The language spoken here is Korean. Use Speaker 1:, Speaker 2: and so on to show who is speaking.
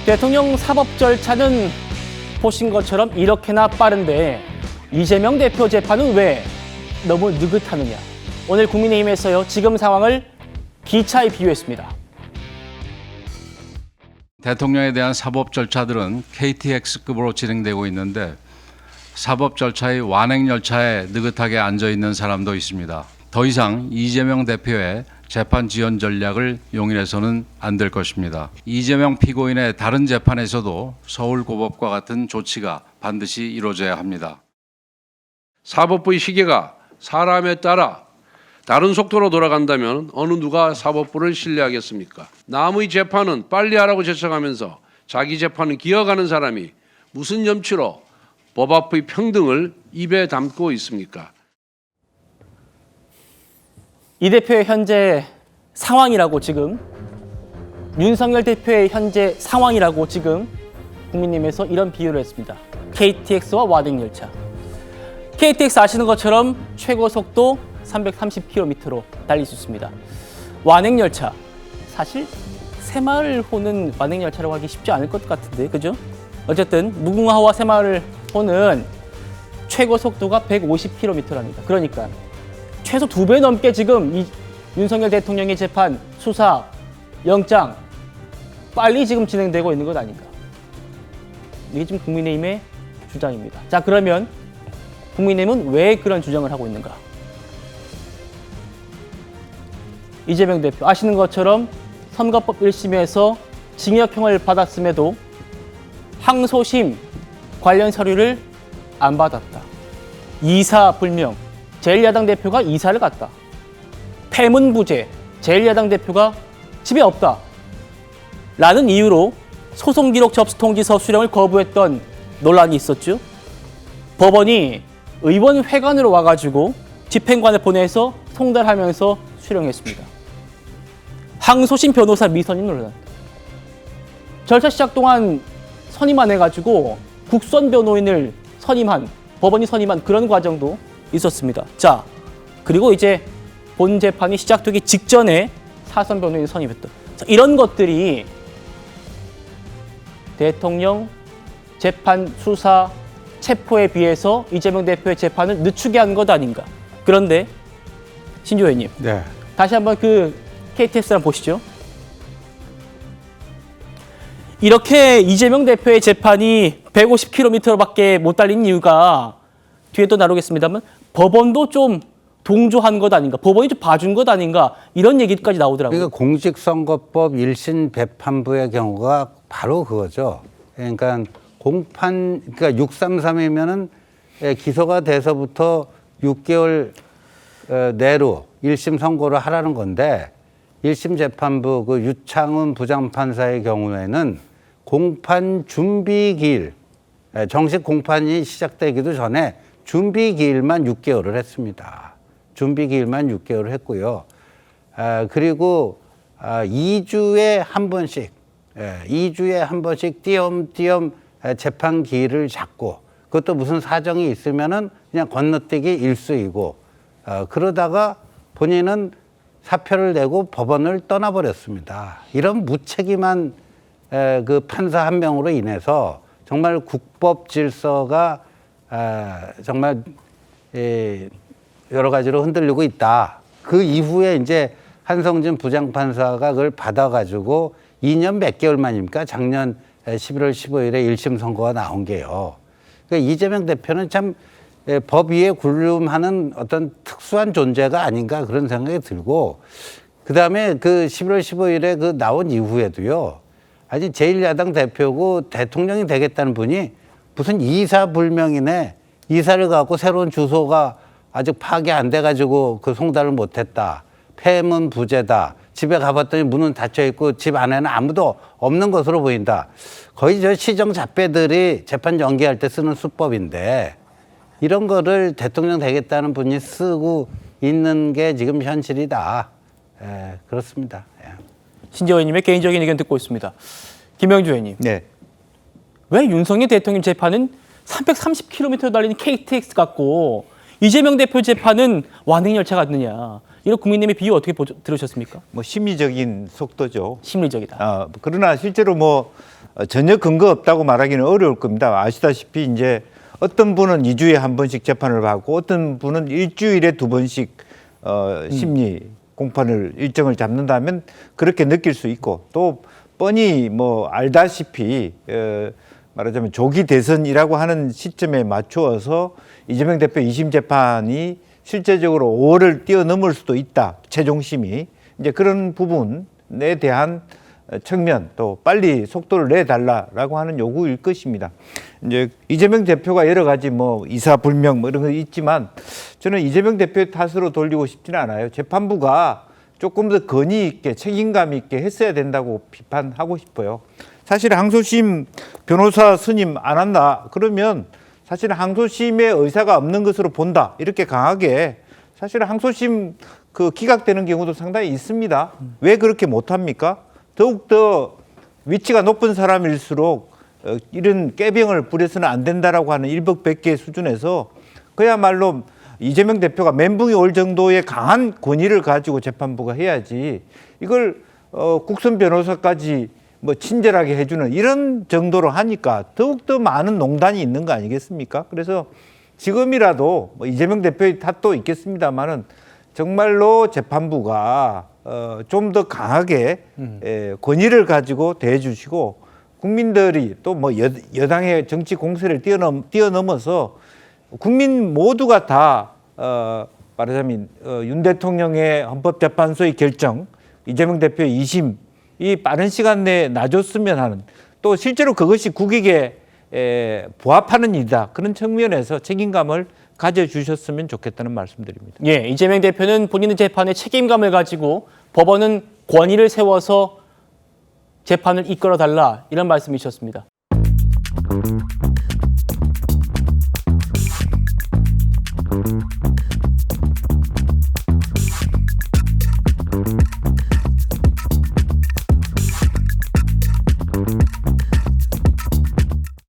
Speaker 1: 대통령 사법 절차는 보신 것처럼 이렇게나 빠른데 이재명 대표 재판은 왜 너무 느긋하느냐. 오늘 국민의힘에서요, 지금 상황을 기차에 비유했습니다.
Speaker 2: 대통령에 대한 사법 절차들은 KTX급으로 진행되고 있는데 사법 절차의 완행 열차에 느긋하게 앉아 있는 사람도 있습니다. 더 이상 이재명 대표의 재판 지연 전략을 용인해서는 안 될 것입니다. 이재명 피고인의 다른 재판에서도 서울고법과 같은 조치가 반드시 이루어져야 합니다.
Speaker 3: 사법부의 시계가 사람에 따라 다른 속도로 돌아간다면 어느 누가 사법부를 신뢰하겠습니까? 남의 재판은 빨리 하라고 제청하면서 자기 재판은 기어가는 사람이 무슨 염치로 법 앞의 평등을 입에 담고 있습니까?
Speaker 1: 이 대표의 현재 상황이라고 지금, 윤석열 대표의 현재 상황이라고 지금 국민님에서 이런 비유를 했습니다. KTX와 완행열차. KTX 아시는 것처럼 최고 속도 330km로 달릴 수 있습니다. 완행열차, 사실 새마을호는 완행열차라고 하기 쉽지 않을 것 같은데, 그죠? 어쨌든 무궁화호와 새마을호는 최고 속도가 150km랍니다. 그러니까 최소 2배 넘게 지금 이 윤석열 대통령의 재판, 수사, 영장 빨리 지금 진행되고 있는 것 아닌가. 이게 지금 국민의힘의 주장입니다. 자, 그러면 국민의힘은 왜 그런 주장을 하고 있는가? 이재명 대표 아시는 것처럼 선거법 1심에서 징역형을 받았음에도 항소심 관련 서류를 안 받았다. 이사불명, 제1야당 대표가 이사를 갔다. 패문부재, 제1야당 대표가 집에 없다. 라는 이유로 소송기록 접수 통지서 수령을 거부했던 논란이 있었죠. 법원이 의원회관으로 와가지고 집행관을 보내서 송달하면서 수령했습니다. 항소심 변호사 미선임 논란. 절차 시작 동안 선임 안 해가지고 국선 변호인을 선임한, 법원이 선임한 그런 과정도 있었습니다. 자, 그리고 이제 본 재판이 시작되기 직전에 사선 변호인 선임했던, 자, 이런 것들이 대통령 재판, 수사, 체포에 비해서 이재명 대표의 재판을 늦추게 한 것 아닌가. 그런데 신조 의원님,
Speaker 4: 네.
Speaker 1: 다시 한번 그 KTX 한번 보시죠. 이렇게 이재명 대표의 재판이 150km밖에 못 달린 이유가 뒤에 또 나누겠습니다만 법원도 좀 동조한 것 아닌가, 법원이 좀 봐준 것 아닌가, 이런 얘기까지 나오더라고요.
Speaker 4: 그러니까 공직선거법 1심 재판부의 경우가 바로 그거죠. 그러니까 그러니까 633이면은 기소가 돼서부터 6개월 내로 1심 선고를 하라는 건데, 1심 재판부 그 유창훈 부장판사의 경우에는 공판 준비 기일, 정식 공판이 시작되기도 전에 준비 기일만 6개월을 했습니다. 준비 기일만 6개월을 했고요. 그리고 2주에 한 번씩, 2주에 한 번씩 띄엄띄엄 재판 기일을 잡고, 그것도 무슨 사정이 있으면은 그냥 건너뛰기 일수이고, 그러다가 본인은 사표를 내고 법원을 떠나버렸습니다. 이런 무책임한 그 판사 한 명으로 인해서 정말 국법 질서가 정말 여러 가지로 흔들리고 있다. 그 이후에 이제 한성진 부장판사가 그걸 받아가지고 2년 몇 개월 만입니까? 작년 11월 15일에 1심 선고가 나온 게요. 그러니까 이재명 대표는 참 법 위에 군림하는 어떤 특수한 존재가 아닌가, 그런 생각이 들고, 그 다음에 그 11월 15일에 그 나온 이후에도요, 아직 제1야당 대표고 대통령이 되겠다는 분이 무슨 이사불명이네, 이사를 갖고 새로운 주소가 아직 파악이 안 돼가지고 그 송달을 못했다, 폐문 부재다, 집에 가봤더니 문은 닫혀있고 집 안에는 아무도 없는 것으로 보인다. 거의 저 시정 잡배들이 재판 연기할 때 쓰는 수법인데, 이런 거를 대통령 되겠다는 분이 쓰고 있는 게 지금 현실이다. 그렇습니다.
Speaker 1: 신재호 의원님의 개인적인 의견 듣고 있습니다. 김영주 의원님.
Speaker 5: 네.
Speaker 1: 왜 윤석열 대통령 재판은 330km 달리는 KTX 같고 이재명 대표 재판은 완행열차 같느냐. 이런 국민님의 비유 어떻게 들으셨습니까?
Speaker 5: 뭐 심리적인 속도죠.
Speaker 1: 심리적이다.
Speaker 5: 그러나 실제로 뭐 전혀 근거 없다고 말하기는 어려울 겁니다. 아시다시피 이제 어떤 분은 2주에 한 번씩 재판을 받고 어떤 분은 일주일에 2번씩 심리 공판을 일정을 잡는다면 그렇게 느낄 수 있고 또 뻔히 뭐 알다시피 말하자면 조기 대선이라고 하는 시점에 맞추어서 이재명 대표 2심 재판이 실제적으로 5월을 뛰어넘을 수도 있다. 최종심이 이제 그런 부분에 대한 측면 또 빨리 속도를 내달라라고 하는 요구일 것입니다. 이제 이재명 대표가 여러 가지 뭐 이사 불명 뭐 이런 거 있지만 저는 이재명 대표의 탓으로 돌리고 싶지는 않아요. 재판부가 조금 더 건의 있게 책임감 있게 했어야 된다고 비판하고 싶어요. 사실 항소심 변호사 선임 안 한다 그러면 사실 항소심의 의사가 없는 것으로 본다 이렇게 강하게 사실 항소심 그 기각되는 경우도 상당히 있습니다. 왜 그렇게 못합니까? 더욱더 위치가 높은 사람일수록 이런 깨병을 부려서는 안 된다라고 하는 일벅백계 수준에서 그야말로 이재명 대표가 멘붕이 올 정도의 강한 권위를 가지고 재판부가 해야지 이걸 국선 변호사까지 뭐 친절하게 해주는 이런 정도로 하니까 더욱더 많은 농단이 있는 거 아니겠습니까? 그래서 지금이라도 뭐 이재명 대표의 탓도 있겠습니다만은 정말로 재판부가 좀 더 강하게 권위를 가지고 대해주시고 국민들이 또 뭐 여당의 정치 공세를 뛰어넘어서 국민 모두가 다 말하자면 윤 대통령의 헌법재판소의 결정, 이재명 대표의 2심 이 빠른 시간 내에 놔줬으면 하는 또 실제로 그것이 국익에 부합하는 일이다. 그런 측면에서 책임감을 가져주셨으면 좋겠다는 말씀드립니다.
Speaker 1: 예, 이재명 대표는 본인의 재판에 책임감을 가지고 법원은 권위를 세워서 재판을 이끌어달라 이런 말씀이셨습니다.